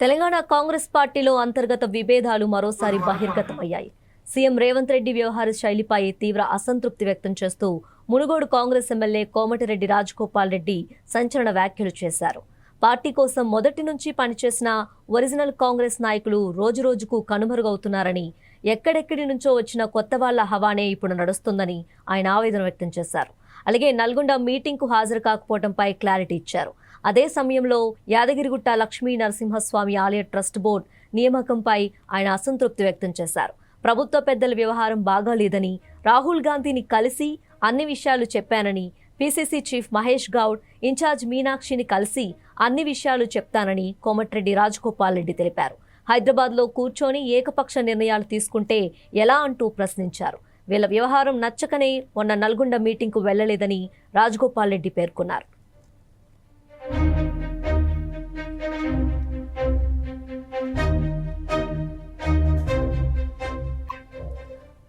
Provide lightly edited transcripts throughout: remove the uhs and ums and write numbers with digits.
తెలంగాణ కాంగ్రెస్ పార్టీలో అంతర్గత విభేదాలు మరోసారి బహిర్గతమయ్యాయి. సీఎం రేవంత్ రెడ్డి వ్యవహార శైలిపై తీవ్ర అసంతృప్తి వ్యక్తం చేస్తూ మునుగోడు కాంగ్రెస్ ఎమ్మెల్యే కోమటిరెడ్డి రాజగోపాల్ రెడ్డి సంచలన వ్యాఖ్యలు చేశారు. పార్టీ కోసం మొదటి నుంచి పనిచేసిన ఒరిజినల్ కాంగ్రెస్ నాయకులు రోజురోజుకు కనుమరుగవుతున్నారని, ఎక్కడెక్కడి నుంచో వచ్చిన కొత్త వాళ్ల హవానే ఇప్పుడు నడుస్తుందని ఆయన ఆవేదన వ్యక్తం చేశారు. అలాగే నల్గొండ మీటింగ్కు హాజరు కాకపోవడంపై క్లారిటీ ఇచ్చారు. అదే సమయంలో యాదగిరిగుట్ట లక్ష్మీ నరసింహస్వామి ఆలయ ట్రస్ట్ బోర్డు నియామకంపై ఆయన అసంతృప్తి వ్యక్తం చేశారు. ప్రభుత్వ పెద్దల వ్యవహారం బాగాలేదని, రాహుల్ గాంధీని కలిసి అన్ని విషయాలు చెప్పానని, PCC chief Mahesh Goud, incharge మీనాక్షిని కలిసి అన్ని విషయాలు చెప్తానని కోమటిరెడ్డి రాజగోపాల్ రెడ్డి తెలిపారు. హైదరాబాద్లో కూర్చొని ఏకపక్ష నిర్ణయాలు తీసుకుంటే ఎలా అంటూ ప్రశ్నించారు. వీళ్ళ వ్యవహారం నచ్చకనే మొన్న నల్గొండ మీటింగ్కు వెళ్లలేదని రాజగోపాల్ రెడ్డి పేర్కొన్నారు.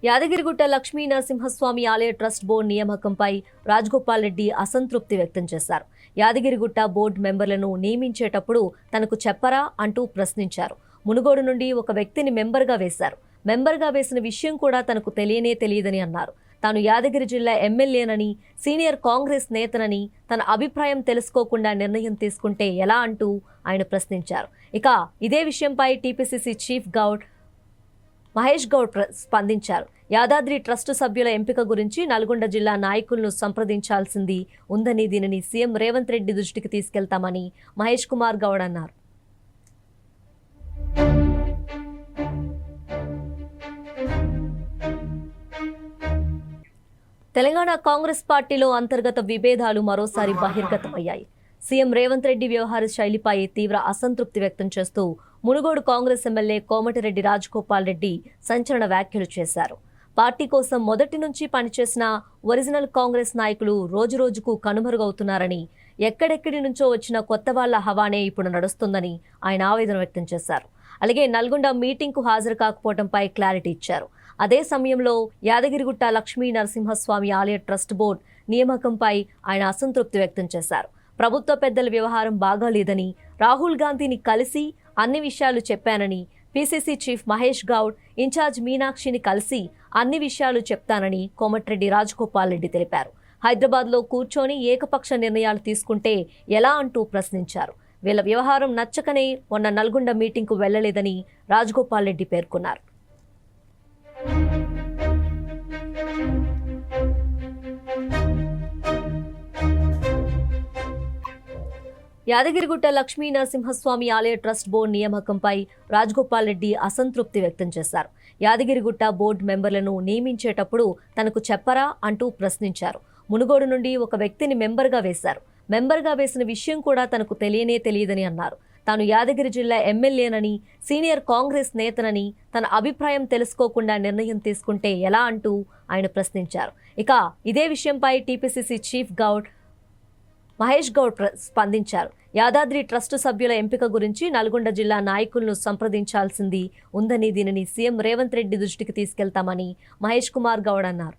యాదగిరిగుట్ట లక్ష్మీ నరసింహస్వామి ఆలయ ట్రస్ట్ బోర్డు నియామకంపై రాజగోపాల్ రెడ్డి అసంతృప్తి వ్యక్తం చేశారు. యాదగిరిగుట్ట బోర్డు మెంబర్లను నియమించేటప్పుడు తనకు చెప్పరా అంటూ ప్రశ్నించారు. మునుగోడు నుండి ఒక వ్యక్తిని మెంబర్గా వేశారు. మెంబర్గా వేసిన విషయం కూడా తనకు తెలియదని అన్నారు. తాను యాదగిరి జిల్లా ఎమ్మెల్యేనని, సీనియర్ కాంగ్రెస్ నేతనని, తన అభిప్రాయం తెలుసుకోకుండా నిర్ణయం తీసుకుంటే ఎలా అంటూ ఆయన ప్రశ్నించారు. ఇక ఇదే విషయంపై టీపీసీసీ చీఫ్ మహేష్ గౌడ్ స్పందించారు. యాదాద్రి ట్రస్టు సభ్యుల ఎంపిక గురించి నల్గొండ జిల్లా నాయకులను సంప్రదించాల్సింది ఉందని, దీనిని సీఎం రేవంత్ రెడ్డి దృష్టికి తీసుకెళ్తామని మహేష్ కుమార్ గౌడ్ అన్నారు. తెలంగాణ కాంగ్రెస్ పార్టీలో అంతర్గత విభేదాలు మరోసారి బహిర్గతమయ్యాయి. సీఎం రేవంత్ రెడ్డి వ్యవహార శైలిపై తీవ్ర అసంతృప్తి వ్యక్తం చేస్తూ మునుగోడు కాంగ్రెస్ ఎమ్మెల్యే కోమటిరెడ్డి రాజగోపాల్ రెడ్డి సంచలన వ్యాఖ్యలు చేశారు. పార్టీ కోసం మొదటి నుంచి పనిచేసిన ఒరిజినల్ కాంగ్రెస్ నాయకులు రోజురోజుకు కనుమరుగవుతున్నారని, ఎక్కడెక్కడి నుంచో వచ్చిన కొత్త వాళ్ల హవానే ఇప్పుడు నడుస్తుందని ఆయన ఆవేదన వ్యక్తం చేశారు. అలాగే నల్గొండ మీటింగ్కు హాజరు కాకపోవడంపై క్లారిటీ ఇచ్చారు. అదే సమయంలో యాదగిరిగుట్ట లక్ష్మీ నరసింహస్వామి ఆలయ ట్రస్ట్ బోర్డు నియామకంపై ఆయన అసంతృప్తి వ్యక్తం చేశారు. ప్రభుత్వ పెద్దల వ్యవహారం బాగాలేదని, రాహుల్ గాంధీని కలిసి అన్ని విషయాలు చెప్పానని, PCC chief Mahesh Goud, incharge మీనాక్షిని కలిసి అన్ని విషయాలు చెప్తానని కోమటిరెడ్డి రాజగోపాల్ రెడ్డి తెలిపారు. హైదరాబాద్లో కూర్చొని ఏకపక్ష నిర్ణయాలు తీసుకుంటే ఎలా అంటూ ప్రశ్నించారు. వీళ్ళ వ్యవహారం నచ్చకనే మొన్న నల్గొండ మీటింగ్కు వెళ్లలేదని రాజగోపాల్ రెడ్డి పేర్కొన్నారు. యాదగిరిగుట్ట లక్ష్మీ నరసింహస్వామి ఆలయ ట్రస్ట్ బోర్డు నియామకంపై రాజగోపాల్ రెడ్డి అసంతృప్తి వ్యక్తం చేశారు. యాదగిరిగుట్ట బోర్డు మెంబర్లను నియమించేటప్పుడు తనకు చెప్పరా అంటూ ప్రశ్నించారు. మునుగోడు నుండి ఒక వ్యక్తిని మెంబర్గా వేశారు. మెంబర్గా వేసిన విషయం కూడా తనకు తెలియదని అన్నారు. తాను యాదగిరి జిల్లా ఎమ్మెల్యేనని, సీనియర్ కాంగ్రెస్ నేతనని, తన అభిప్రాయం తెలుసుకోకుండా నిర్ణయం తీసుకుంటే ఎలా అంటూ ఆయన ప్రశ్నించారు. ఇక ఇదే విషయంపై టీపీసీసీ చీఫ్ మహేష్ గౌడ్ స్పందించారు. యాదాద్రి ట్రస్టు సభ్యుల ఎంపిక గురించి నల్గొండ జిల్లా నాయకులను సంప్రదించాల్సింది ఉందని, దీనిని సీఎం రేవంత్ రెడ్డి దృష్టికి తీసుకెళ్తామని మహేష్ కుమార్ గౌడ్ అన్నారు.